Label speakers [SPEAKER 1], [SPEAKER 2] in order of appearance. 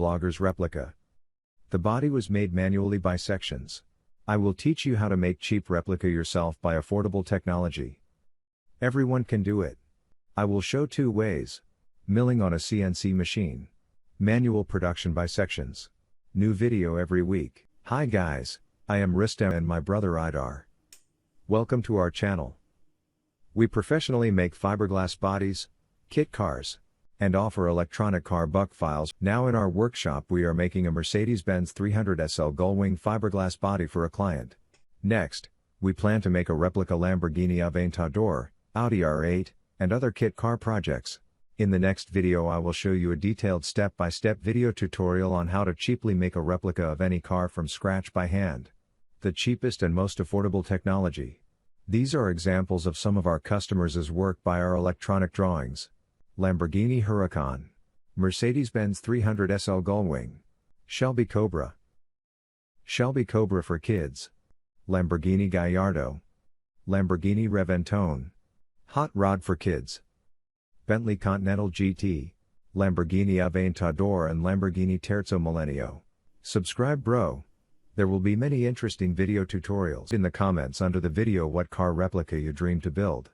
[SPEAKER 1] Blogger's replica. The body was made manually by sections. I will teach you how to make cheap replica yourself by affordable technology. Everyone can do it. I will show 2 ways. Milling on a CNC machine. Manual production by sections. New video every week. Hi guys, I am Rustem and my brother Aidar. Welcome to our channel. We professionally make fiberglass bodies, kit cars, and offer electronic car buck files. Now in our workshop we are making a Mercedes-Benz 300 SL gullwing fiberglass body for a client. Next, we plan to make a replica Lamborghini Aventador, Audi R8, and other kit car projects. In the next video I will show you a detailed step-by-step video tutorial on how to cheaply make a replica of any car from scratch by hand. The cheapest and most affordable technology. These are examples of some of our customers' work by our electronic drawings. Lamborghini Huracan, Mercedes-Benz 300 SL gullwing, Shelby Cobra for kids, Lamborghini Gallardo, Lamborghini Reventone, hot rod for kids, Bentley Continental GT, Lamborghini Aventador and Lamborghini Terzo Millennio. Subscribe bro. There will be many interesting video tutorials in the comments under the video what car replica you dream to build.